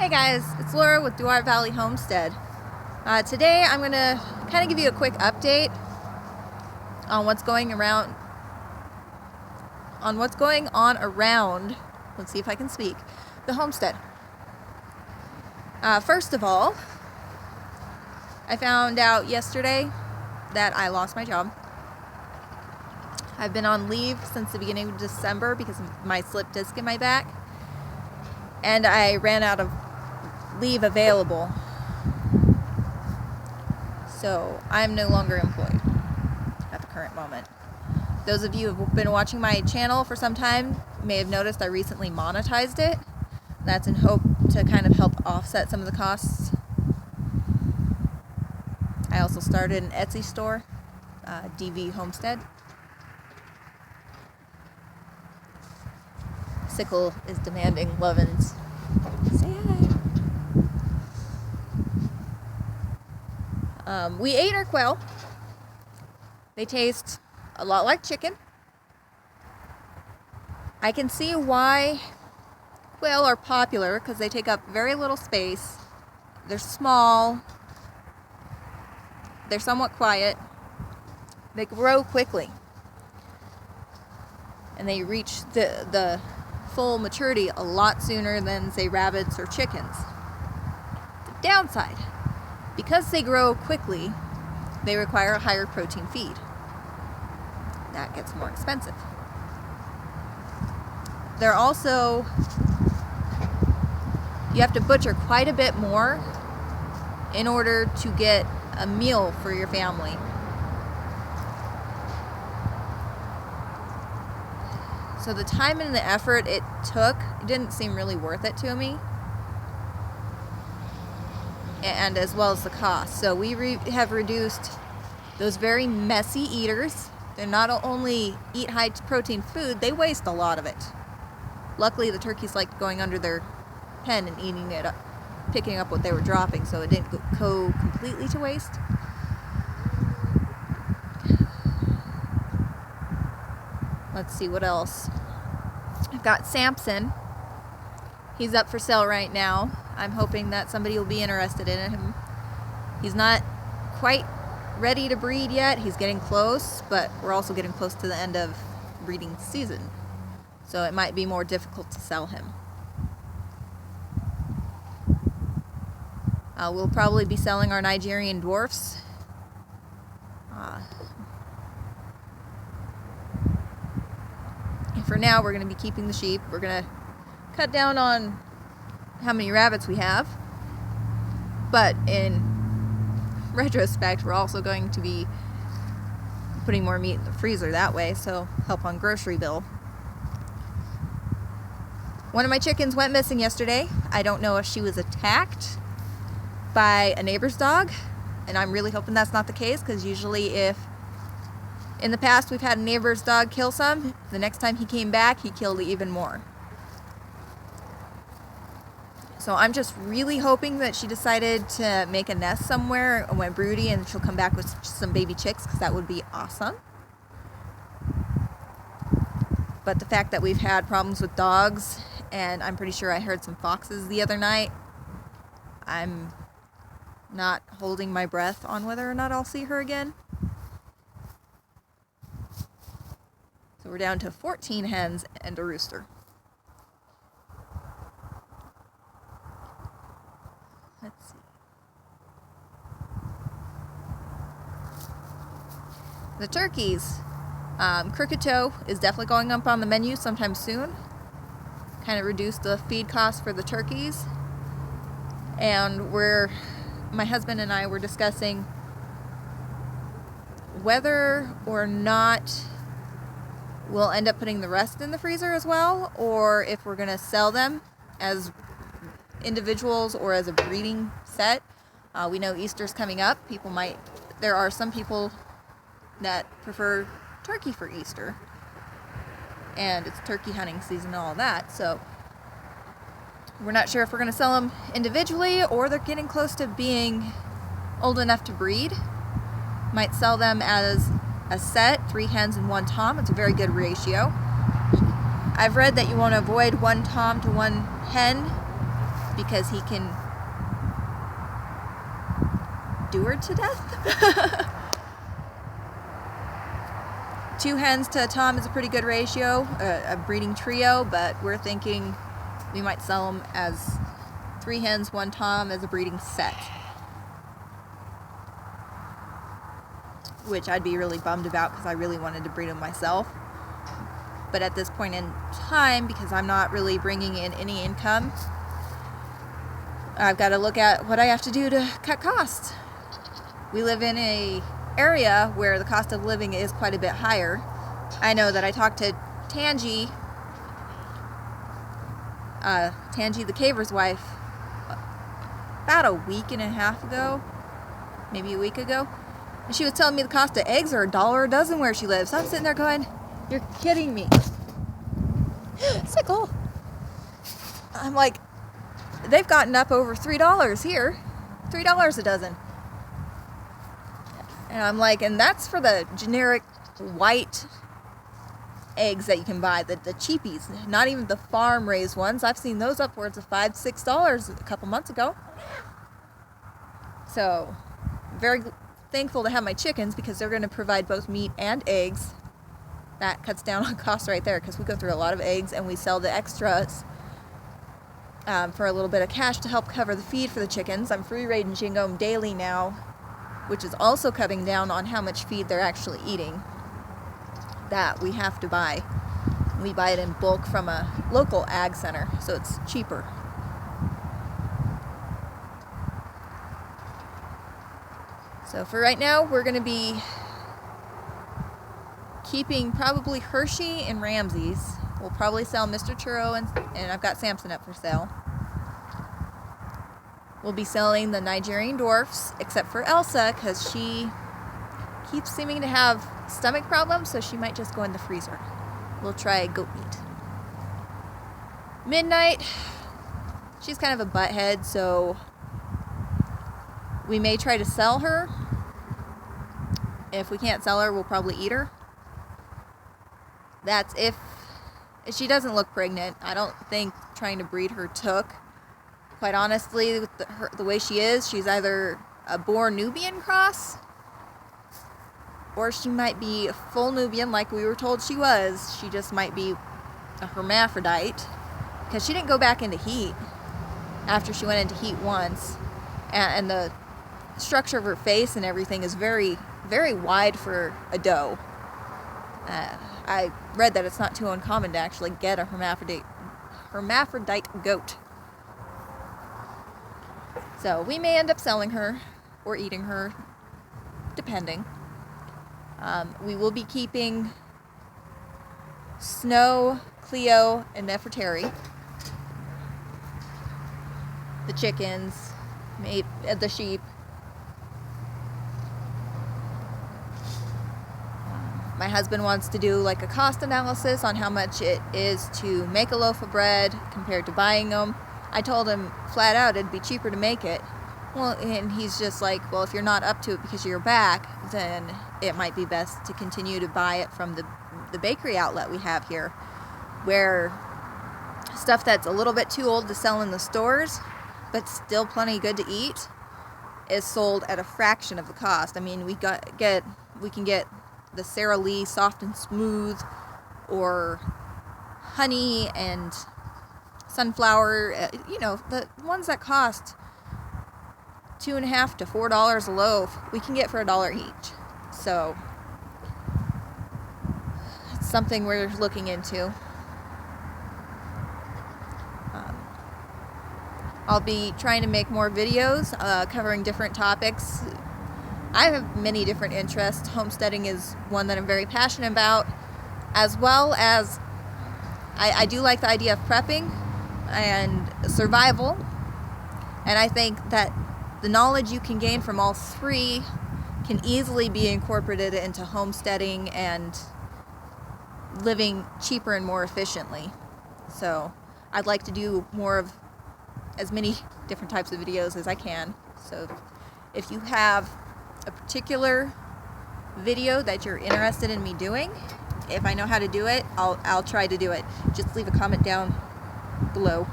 Hey guys, it's Lora with Duarte Valley Homestead. Today I'm going to kind of give you a quick update on what's going on around, let's see if I can speak, the homestead. First of all, I found out yesterday that I lost my job. I've been on leave since the beginning of December because of my slipped disc in my back, and I ran out of leave available, so I'm no longer employed at the current moment. Those of you who have been watching my channel for some time may have noticed I recently monetized it. That's in hope to kind of help offset some of the costs. I also started an Etsy store, DV Homestead. Sickle is demanding lovin's. Say hi. We ate our quail. They taste a lot like chicken. I can see why quail are popular because they take up very little space. They're small. They're somewhat quiet. They grow quickly. And they reach the full maturity a lot sooner than, say, rabbits or chickens. The downside, because they grow quickly, they require a higher protein feed. That gets more expensive. They're also, you have to butcher quite a bit more in order to get a meal for your family. So the time and the effort it took, it didn't seem really worth it to me. And as well as the cost. So we have reduced those very messy eaters. They not only eat high protein food, they waste a lot of it. Luckily the turkeys liked going under their pen and eating it up, picking up what they were dropping, so it didn't go completely to waste. Let's see what else. I've got Samson. He's up for sale right now. I'm hoping that somebody will be interested in him. He's not quite ready to breed yet. He's getting close, but we're also getting close to the end of breeding season. So it might be more difficult to sell him. We'll probably be selling our Nigerian dwarfs. And for now, we're going to be keeping the sheep. We're going to cut down on how many rabbits we have. But in retrospect, we're also going to be putting more meat in the freezer that way, so help on grocery bill. One of my chickens went missing yesterday. I don't know if she was attacked by a neighbor's dog, and I'm really hoping that's not the case, because usually if in the past we've had a neighbor's dog kill some, the next time he came back he killed even more. So I'm just really hoping that she decided to make a nest somewhere and went broody and she'll come back with some baby chicks, because that would be awesome. But the fact that we've had problems with dogs, and I'm pretty sure I heard some foxes the other night, I'm not holding my breath on whether or not I'll see her again. So we're down to 14 hens and a rooster. Let's see. The turkeys. Crooked toe is definitely going up on the menu sometime soon. Kind of reduce the feed costs for the turkeys. And my husband and I were discussing whether or not we'll end up putting the rest in the freezer as well, or if we're going to sell them as individuals or as a breeding set. We know Easter's coming up. There are some people that prefer turkey for Easter, and it's turkey hunting season and all that, so we're not sure if we're going to sell them individually or they're getting close to being old enough to breed. Might sell them as a set, 3 hens and 1 tom. It's a very good ratio. I've read that you want to avoid 1 tom to 1 hen because he can do her to death. 2 hens to a tom is a pretty good ratio, a breeding trio, but we're thinking we might sell them as 3 hens, 1 tom as a breeding set. Which I'd be really bummed about because I really wanted to breed them myself. But at this point in time, because I'm not really bringing in any income, I've got to look at what I have to do to cut costs. We live in an area where the cost of living is quite a bit higher. I know that I talked to Tangi the caver's wife, about a week and a half ago, maybe a week ago. And she was telling me the cost of eggs are $1 a dozen where she lives. So I'm sitting there going, you're kidding me. Sickle. I'm like, they've gotten up over $3 here. $3 a dozen. And I'm like, and that's for the generic white eggs that you can buy, the cheapies, not even the farm raised ones. I've seen those upwards of $5, $6 a couple months ago. So, very thankful to have my chickens because they're going to provide both meat and eggs. That cuts down on costs right there because we go through a lot of eggs and we sell the extras for a little bit of cash to help cover the feed for the chickens. I'm free ranging them daily now, which is also cutting down on how much feed they're actually eating that we have to buy. We buy it in bulk from a local ag center, so it's cheaper. So for right now, we're going to be keeping probably Hershey and Ramsey's. We'll probably sell Mr. Churro and I've got Samson up for sale. We'll be selling the Nigerian dwarfs, except for Elsa, because she keeps seeming to have stomach problems, so she might just go in the freezer. We'll try goat meat. Midnight, she's kind of a butthead, so we may try to sell her. If we can't sell her, we'll probably eat her. That's if she doesn't look pregnant. I don't think trying to breed her took. Quite honestly, with the way she is, she's either a born Nubian cross, or she might be a full Nubian like we were told she was. She just might be a hermaphrodite, because she didn't go back into heat after she went into heat once. And the structure of her face and everything is very, very wide for a doe. I read that it's not too uncommon to actually get a hermaphrodite goat. So we may end up selling her or eating her, depending. We will be keeping Snow, Cleo, and Nefertari. The chickens, the sheep. My husband wants to do like a cost analysis on how much it is to make a loaf of bread compared to buying them. I told him flat out it'd be cheaper to make it. Well, and he's just like, well, if you're not up to it because of your back, then it might be best to continue to buy it from the bakery outlet we have here, where stuff that's a little bit too old to sell in the stores, but still plenty good to eat, is sold at a fraction of the cost. I mean, we can get the Sara Lee soft and smooth, or honey and sunflower, the ones that cost $2.50 to $4 a loaf, we can get for $1 each. So it's something we're looking into. I'll be trying to make more videos covering different topics. I have many different interests. Homesteading is one that I'm very passionate about, as well as I do like the idea of prepping and survival, and I think that the knowledge you can gain from all three can easily be incorporated into homesteading and living cheaper and more efficiently. So I'd like to do more of as many different types of videos as I can. So if you have a particular video that you're interested in me doing, if I know how to do it, I'll try to do it. Just leave a comment down below.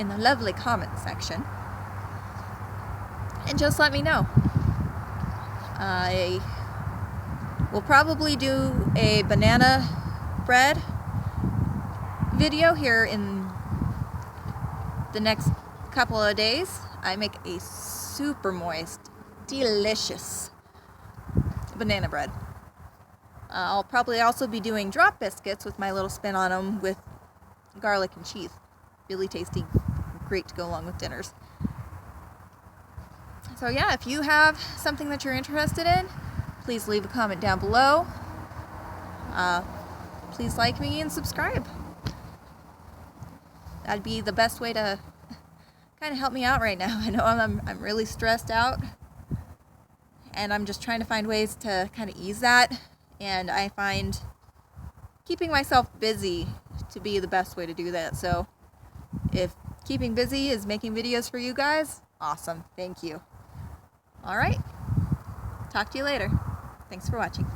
in the lovely comment section. And just let me know. I will probably do a banana bread video here in the next couple of days. I make a super moist, delicious banana bread. I'll probably also be doing drop biscuits with my little spin on them with garlic and cheese. Really tasty, great to go along with dinners. So yeah, if you have something that you're interested in, please leave a comment down below. Please like me and subscribe. That'd be the best way to kind of help me out right now. I know I'm really stressed out, and I'm just trying to find ways to kind of ease that. And I find keeping myself busy to be the best way to do that. So if keeping busy is making videos for you guys, awesome. Thank you. All right. Talk to you later. Thanks for watching.